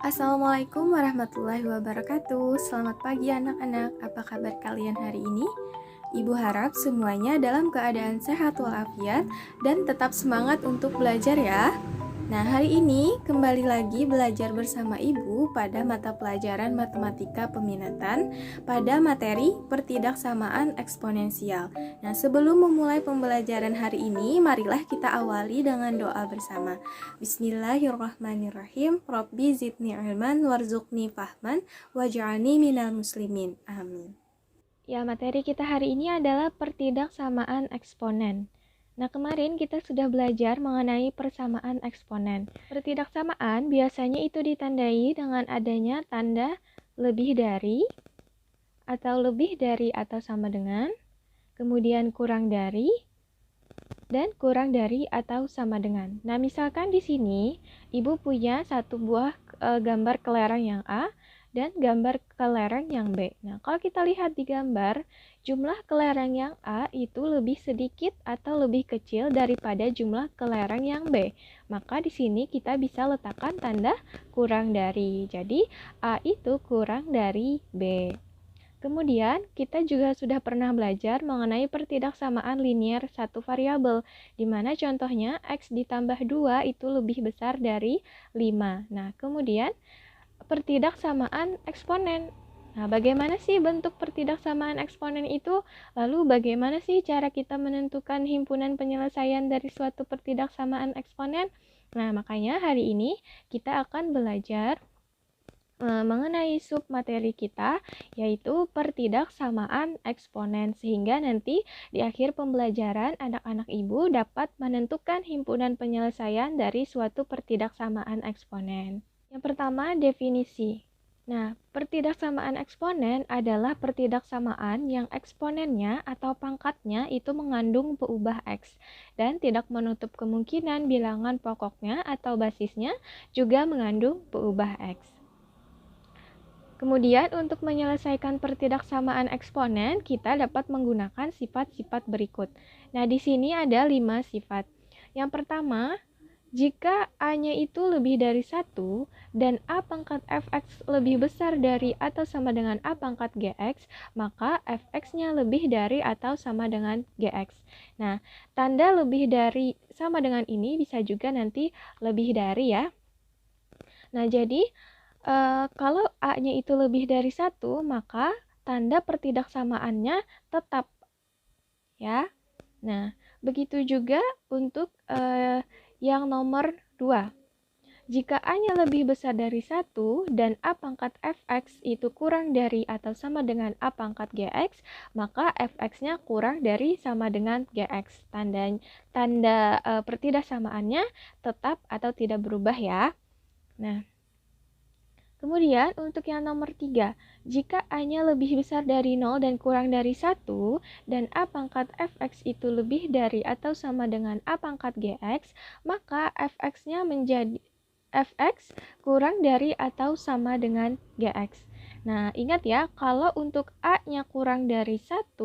Assalamualaikum warahmatullahi wabarakatuh. Selamat pagi anak-anak, apa kabar kalian hari ini? Ibu harap semuanya dalam keadaan sehat walafiat dan tetap semangat untuk belajar ya. Nah, hari ini kembali lagi belajar bersama Ibu pada mata pelajaran Matematika Peminatan pada materi Pertidaksamaan Eksponensial. Nah, sebelum memulai pembelajaran hari ini, marilah kita awali dengan doa bersama. Bismillahirrahmanirrahim. Rabbi zidni ilman warzuqni fahman waj'alni minal muslimin. Amin. Ya, materi kita hari ini adalah pertidaksamaan eksponen. Nah, kemarin kita sudah belajar mengenai persamaan eksponen. Pertidaksamaan biasanya itu ditandai dengan adanya tanda lebih dari atau sama dengan, kemudian kurang dari, dan kurang dari atau sama dengan. Nah, misalkan di sini Ibu punya satu buah gambar kelereng yang A dan gambar kelereng yang B. Nah, kalau kita lihat di gambar, jumlah kelereng yang A itu lebih sedikit atau lebih kecil daripada jumlah kelereng yang B. Maka di sini kita bisa letakkan tanda kurang dari. Jadi, A itu kurang dari B. Kemudian, kita juga sudah pernah belajar mengenai pertidaksamaan linier satu variabel, di mana contohnya X ditambah 2 itu lebih besar dari 5. Nah, kemudian pertidaksamaan eksponen. Nah, bagaimana sih bentuk pertidaksamaan eksponen itu? Lalu bagaimana sih cara kita menentukan himpunan penyelesaian dari suatu pertidaksamaan eksponen? Nah, makanya hari ini kita akan belajar mengenai submateri kita, yaitu pertidaksamaan eksponen, sehingga nanti di akhir pembelajaran anak-anak Ibu dapat menentukan himpunan penyelesaian dari suatu pertidaksamaan eksponen. Yang pertama, definisi. Nah, pertidaksamaan eksponen adalah pertidaksamaan yang eksponennya atau pangkatnya itu mengandung peubah X dan tidak menutup kemungkinan bilangan pokoknya atau basisnya juga mengandung peubah X. Kemudian untuk menyelesaikan pertidaksamaan eksponen, kita dapat menggunakan sifat-sifat berikut. Nah, di sini ada 5 sifat. Yang pertama, jika A-nya itu lebih dari 1 dan A pangkat fx lebih besar dari atau sama dengan A pangkat gx, maka fx-nya lebih dari atau sama dengan gx. Nah, tanda lebih dari sama dengan ini bisa juga nanti lebih dari ya. Nah, jadi kalau A-nya itu lebih dari 1, maka tanda pertidaksamaannya tetap. Ya. Nah, begitu juga untuk yang nomor 2. Jika A-nya lebih besar dari 1 dan A pangkat fx itu kurang dari atau sama dengan A pangkat gx, maka fx-nya kurang dari sama dengan gx. Tanda pertidaksamaannya tetap atau tidak berubah ya. Nah, kemudian untuk yang nomor 3, jika A-nya lebih besar dari 0 dan kurang dari 1, dan A pangkat fx itu lebih dari atau sama dengan A pangkat gx, maka fx-nya menjadi fx kurang dari atau sama dengan gx. Nah, ingat ya, kalau untuk A-nya kurang dari 1,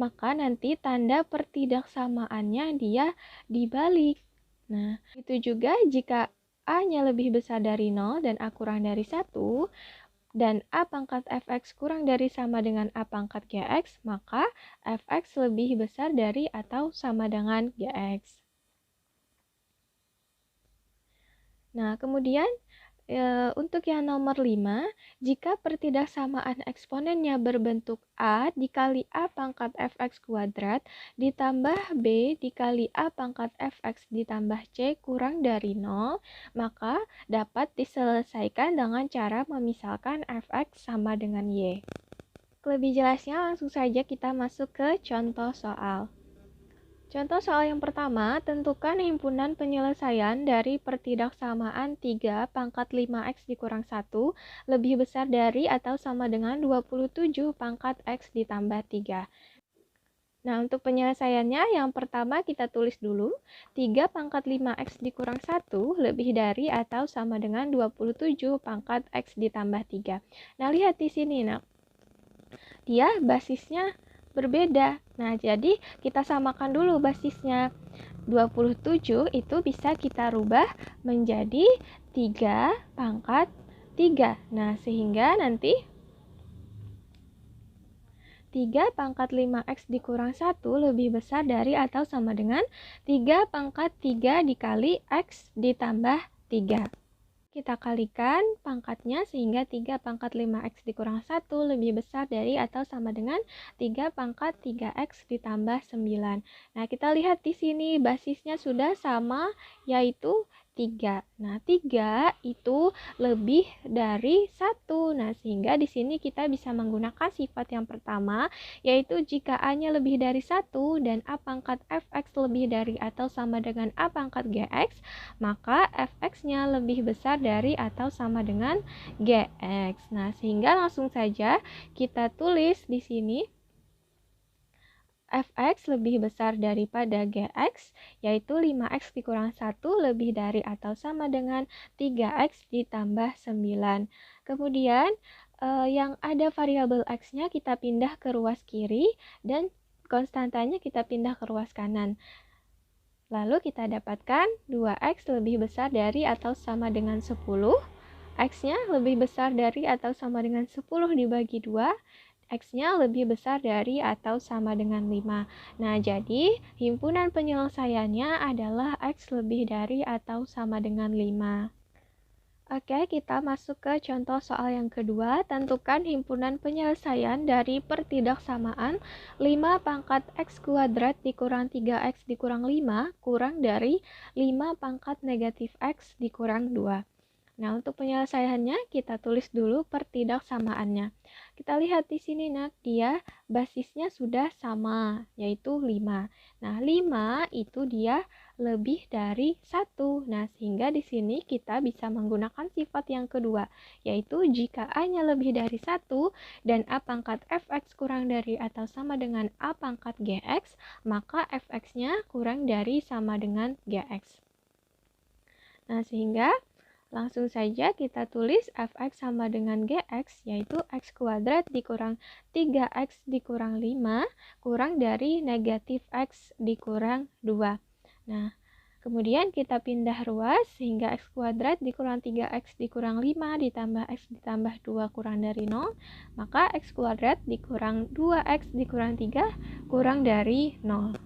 maka nanti tanda pertidaksamaannya dia dibalik. Nah, itu juga jika A-nya lebih besar dari 0 dan A kurang dari 1, dan A pangkat fx kurang dari sama dengan A pangkat gx, maka fx lebih besar dari atau sama dengan gx. Nah, kemudian untuk yang nomor 5, jika pertidaksamaan eksponennya berbentuk A dikali A pangkat fx kuadrat ditambah B dikali A pangkat fx ditambah C kurang dari 0, maka dapat diselesaikan dengan cara memisalkan fx sama dengan Y. Lebih jelasnya langsung saja kita masuk ke contoh soal. Contoh soal yang pertama, tentukan himpunan penyelesaian dari pertidaksamaan 3 pangkat 5x dikurang 1 lebih besar dari atau sama dengan 27 pangkat x ditambah 3. Nah, untuk penyelesaiannya yang pertama kita tulis dulu, 3 pangkat 5x dikurang 1 lebih dari atau sama dengan 27 pangkat x ditambah 3. Nah, lihat di sini, nah, dia basisnya berbeda. Nah, jadi kita samakan dulu basisnya. 27 itu bisa kita rubah menjadi 3 pangkat 3. Nah, sehingga nanti 3 pangkat 5x dikurang 1 lebih besar dari atau sama dengan 3 pangkat 3 dikali x ditambah 3. Kita kalikan pangkatnya sehingga 3 pangkat 5x dikurang 1 lebih besar dari atau sama dengan 3 pangkat 3x ditambah 9. Nah, kita lihat di sini basisnya sudah sama, yaitu 3. Nah, 3 itu lebih dari 1. Nah, sehingga di sini kita bisa menggunakan sifat yang pertama, yaitu jika A-nya lebih dari 1 dan A pangkat fx lebih dari atau sama dengan A pangkat gx, maka fx-nya lebih besar dari atau sama dengan gx. Nah, sehingga langsung saja kita tulis di sini fx lebih besar daripada gx, yaitu 5x dikurang 1 lebih dari atau sama dengan 3x ditambah 9. Kemudian yang ada variabel x-nya kita pindah ke ruas kiri dan konstantanya kita pindah ke ruas kanan. Lalu kita dapatkan 2x lebih besar dari atau sama dengan 10. X-nya lebih besar dari atau sama dengan 10 dibagi 2. X-nya lebih besar dari atau sama dengan 5. Nah, jadi himpunan penyelesaiannya adalah X lebih dari atau sama dengan 5. Oke, kita masuk ke contoh soal yang kedua. Tentukan himpunan penyelesaian dari pertidaksamaan 5 pangkat x kuadrat dikurang 3x dikurang 5 kurang dari 5 pangkat negatif x dikurang 2. Nah, untuk penyelesaiannya kita tulis dulu pertidaksamaannya. Kita lihat di sini, Nak, dia basisnya sudah sama, yaitu 5. Nah, 5 itu dia lebih dari 1. Nah, sehingga di sini kita bisa menggunakan sifat yang kedua, yaitu jika A-nya lebih dari 1 dan A pangkat fx kurang dari atau sama dengan A pangkat gx, maka fx-nya kurang dari sama dengan gx. Nah, sehingga langsung saja kita tulis fx sama dengan gx, yaitu x kuadrat dikurang 3x dikurang 5 kurang dari negatif x dikurang 2. Nah, kemudian kita pindah ruas sehingga x kuadrat dikurang 3x dikurang 5 ditambah x ditambah 2 kurang dari 0, maka x kuadrat dikurang 2x dikurang 3 kurang dari 0.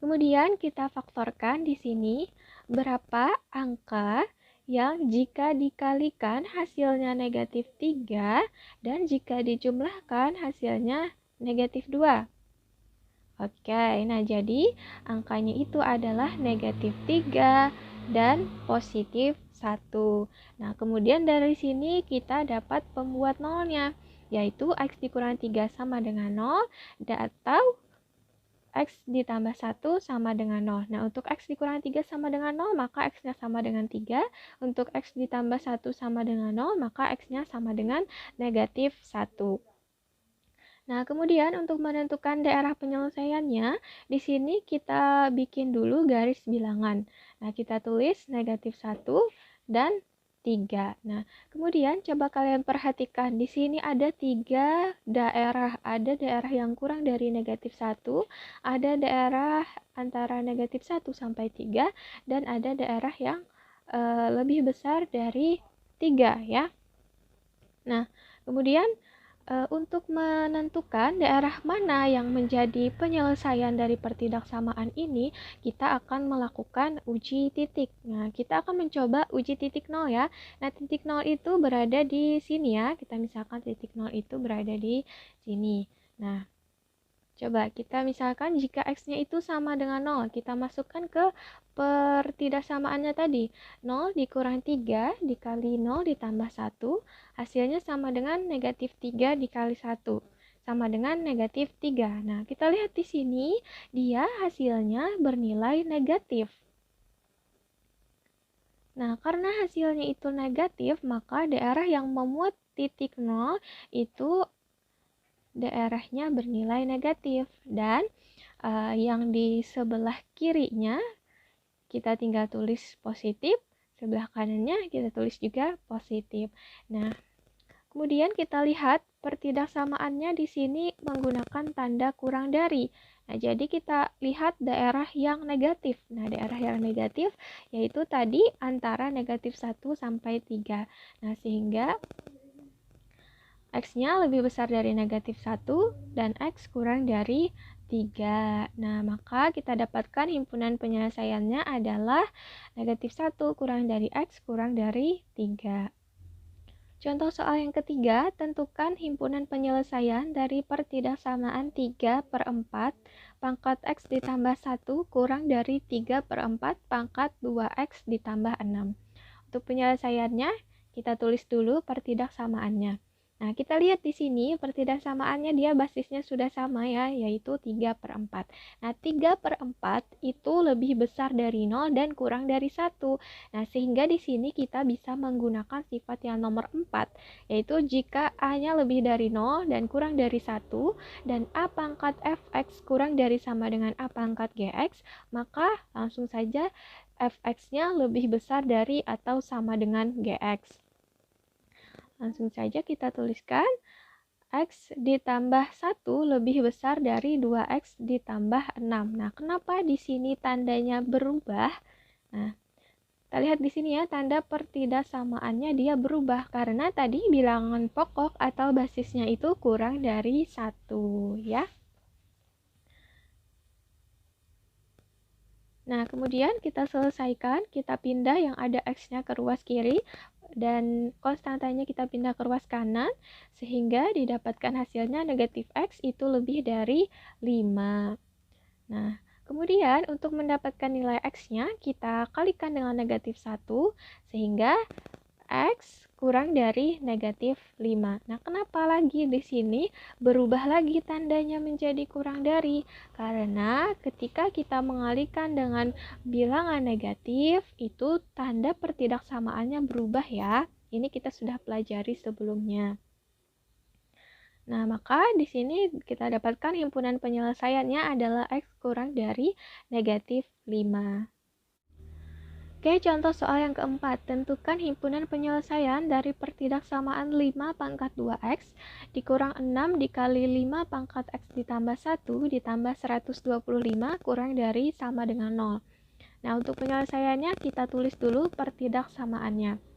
Kemudian kita faktorkan di sini berapa angka yang jika dikalikan hasilnya negatif 3 dan jika dijumlahkan hasilnya negatif 2. Oke, nah jadi angkanya itu adalah negatif 3 dan positif 1. Nah, kemudian dari sini kita dapat pembuat nolnya, yaitu x dikurang 3 sama dengan 0 atau x ditambah 1 sama dengan 0. Nah, untuk x dikurang 3 sama dengan 0, maka x-nya sama dengan 3. Untuk x ditambah 1 sama dengan 0, maka x-nya sama dengan negatif 1. Nah, kemudian untuk menentukan daerah penyelesaiannya, di sini kita bikin dulu garis bilangan. Nah, kita tulis negatif 1 dan 3. Nah, kemudian coba kalian perhatikan di sini ada 3 daerah. Ada daerah yang kurang dari negatif 1, ada daerah antara negatif 1 sampai 3, dan ada daerah yang lebih besar dari 3 ya. Nah, kemudian untuk menentukan daerah mana yang menjadi penyelesaian dari pertidaksamaan ini, kita akan melakukan uji titik. Nah, kita akan mencoba uji titik 0 ya. Nah, titik 0 itu berada di sini ya. Kita misalkan titik 0 itu berada di sini. Nah, coba kita misalkan jika x-nya itu sama dengan 0, kita masukkan ke pertidaksamaannya tadi. 0 dikurang 3 dikali 0 ditambah 1, hasilnya sama dengan negatif 3 dikali 1, sama dengan negatif 3. Nah, kita lihat di sini, dia hasilnya bernilai negatif. Nah, karena hasilnya itu negatif, maka daerah yang memuat titik 0 itu daerahnya bernilai negatif, dan yang di sebelah kirinya kita tinggal tulis positif, sebelah kanannya kita tulis juga positif. Nah, kemudian kita lihat pertidaksamaannya di sini menggunakan tanda kurang dari. Nah, jadi kita lihat daerah yang negatif. Nah, daerah yang negatif yaitu tadi antara negatif 1 sampai 3. Nah, sehingga X-nya lebih besar dari negatif 1 dan X kurang dari 3. Nah, maka kita dapatkan himpunan penyelesaiannya adalah negatif 1 kurang dari X kurang dari 3. Contoh soal yang ketiga, tentukan himpunan penyelesaian dari pertidaksamaan 3/4 pangkat X ditambah 1 kurang dari 3/4 pangkat 2X ditambah 6. Untuk penyelesaiannya, kita tulis dulu pertidaksamaannya. Nah, kita lihat di sini pertidaksamaannya dia basisnya sudah sama ya, yaitu 3/4. Nah, 3/4 itu lebih besar dari 0 dan kurang dari 1. Nah, sehingga di sini kita bisa menggunakan sifat yang nomor 4, yaitu jika A-nya lebih dari 0 dan kurang dari 1, dan A pangkat fx kurang dari sama dengan A pangkat gx, maka langsung saja fx-nya lebih besar dari atau sama dengan gx. Langsung saja kita tuliskan X ditambah 1 lebih besar dari 2X ditambah 6. Nah, kenapa di sini tandanya berubah? Nah, kita lihat di sini ya, tanda pertidaksamaannya dia berubah karena tadi bilangan pokok atau basisnya itu kurang dari 1 ya. Nah, kemudian kita selesaikan, kita pindah yang ada X-nya ke ruas kiri dan konstantanya kita pindah ke ruas kanan sehingga didapatkan hasilnya negatif X itu lebih dari 5. Nah, kemudian untuk mendapatkan nilai X-nya kita kalikan dengan negatif 1 sehingga X kurang dari negatif 5. Nah, kenapa lagi di sini berubah lagi tandanya menjadi kurang dari? Karena ketika kita mengalihkan dengan bilangan negatif, itu tanda pertidaksamaannya berubah ya. Ini kita sudah pelajari sebelumnya. Nah, maka di sini kita dapatkan himpunan penyelesaiannya adalah X kurang dari negatif 5. Oke, contoh soal yang keempat. Tentukan himpunan penyelesaian dari pertidaksamaan 5 pangkat 2X dikurang 6 dikali 5 pangkat X ditambah 1 ditambah 125 kurang dari sama dengan 0. Nah, untuk penyelesaiannya kita tulis dulu pertidaksamaannya.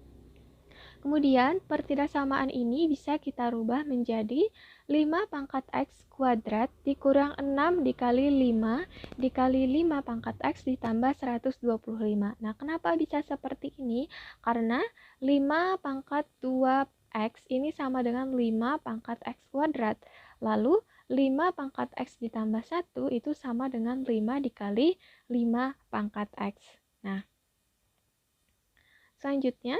Kemudian, pertidaksamaan ini bisa kita rubah menjadi 5 pangkat X kuadrat dikurang 6 dikali 5 dikali 5 pangkat X ditambah 125. Nah, kenapa bisa seperti ini? Karena 5 pangkat 2X ini sama dengan 5 pangkat X kuadrat. Lalu, 5 pangkat X ditambah 1 itu sama dengan 5 dikali 5 pangkat X. Nah, selanjutnya,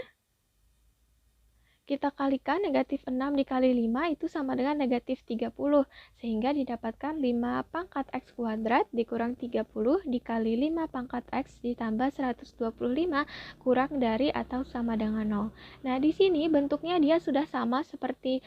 kita kalikan negatif 6 dikali 5 itu sama dengan negatif 30. Sehingga didapatkan 5 pangkat X kuadrat dikurang 30 dikali 5 pangkat X ditambah 125 kurang dari atau sama dengan 0. Nah, di sini bentuknya dia sudah sama seperti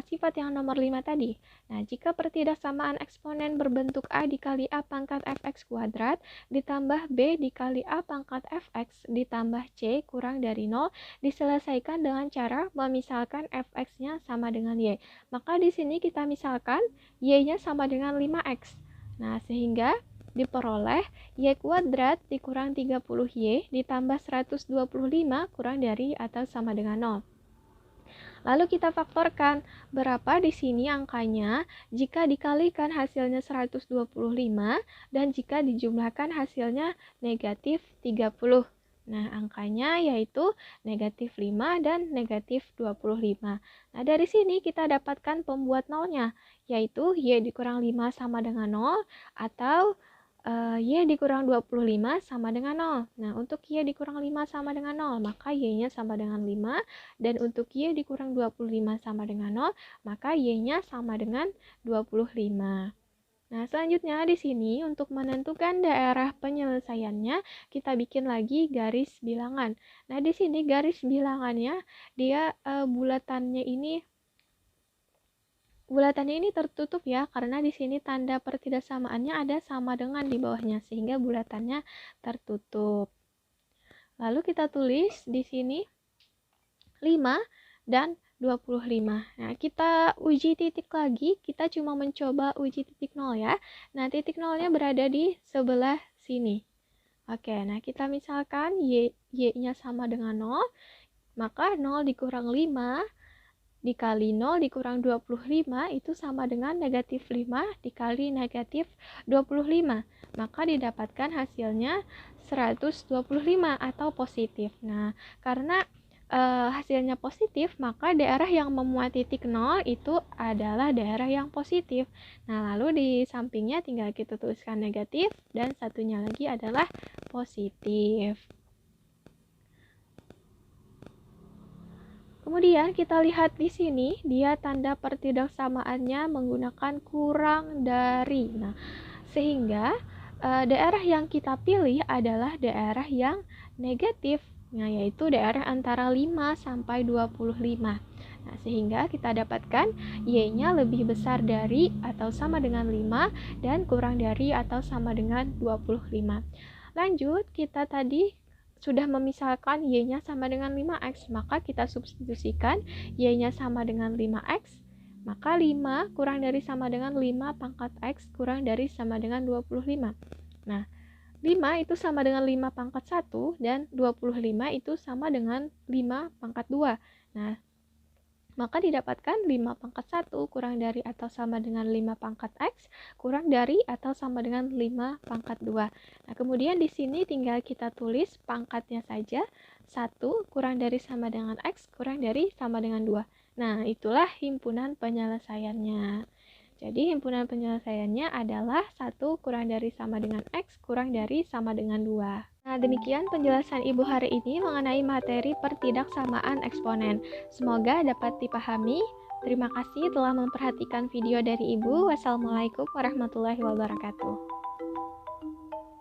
sifat yang nomor 5 tadi. Nah, jika pertidaksamaan eksponen berbentuk A dikali A pangkat Fx kuadrat ditambah B dikali A pangkat Fx ditambah C kurang dari 0 diselesaikan dengan cara memisalkan fx-nya sama dengan y. Maka di sini kita misalkan y-nya sama dengan 5x. Nah, sehingga diperoleh y kuadrat dikurang 30y ditambah 125 kurang dari atau sama dengan 0. Lalu kita faktorkan berapa di sini angkanya jika dikalikan hasilnya 125 dan jika dijumlahkan hasilnya negatif 30. Nah, angkanya yaitu negatif 5 dan negatif 25. Nah, dari sini kita dapatkan pembuat nolnya, yaitu y dikurang 5 sama dengan 0 atau y dikurang 25 sama dengan 0. Nah, untuk y dikurang 5 sama dengan 0, maka y-nya sama dengan 5. Dan untuk y dikurang 25 sama dengan 0, maka y-nya sama dengan 25. Nah, selanjutnya di sini untuk menentukan daerah penyelesaiannya, kita bikin lagi garis bilangan. Nah, di sini garis bilangannya, dia bulatannya ini tertutup ya, karena di sini tanda pertidaksamaannya ada sama dengan di bawahnya, sehingga bulatannya tertutup. Lalu kita tulis di sini 5 dan 25. Nah, kita uji titik lagi, kita cuma mencoba uji titik 0 ya. Nah, titik 0-nya berada di sebelah sini. Oke, nah kita misalkan y-nya sama dengan 0, maka 0 dikurang 5 dikali 0 dikurang 25 itu sama dengan negatif 5 dikali negatif 25. Maka didapatkan hasilnya 125 atau positif. Nah, karena hasilnya positif, maka daerah yang memuat titik 0 itu adalah daerah yang positif. Nah, lalu di sampingnya tinggal kita tuliskan negatif dan satunya lagi adalah positif. Kemudian kita lihat di sini, dia tanda pertidaksamaannya menggunakan kurang dari. Nah, sehingga daerah yang kita pilih adalah daerah yang negatif, nah, yaitu daerah antara 5 sampai 25. Nah, sehingga kita dapatkan Y-nya lebih besar dari atau sama dengan 5 dan kurang dari atau sama dengan 25. Lanjut, kita tadi sudah memisalkan Y-nya sama dengan 5X, maka kita substitusikan Y-nya sama dengan 5X, maka 5 kurang dari sama dengan 5 pangkat X kurang dari sama dengan 25. Nah, 5 itu sama dengan 5 pangkat 1 dan 25 itu sama dengan 5 pangkat 2. Nah, maka didapatkan 5 pangkat 1 kurang dari atau sama dengan 5 pangkat X kurang dari atau sama dengan 5 pangkat 2. Nah, kemudian di sini tinggal kita tulis pangkatnya saja. 1 kurang dari sama dengan X kurang dari sama dengan 2. Nah, itulah himpunan penyelesaiannya. Jadi himpunan penyelesaiannya adalah 1 kurang dari sama dengan X kurang dari sama dengan 2. Nah, demikian penjelasan Ibu hari ini mengenai materi pertidaksamaan eksponen. Semoga dapat dipahami. Terima kasih telah memperhatikan video dari Ibu. Wassalamualaikum warahmatullahi wabarakatuh.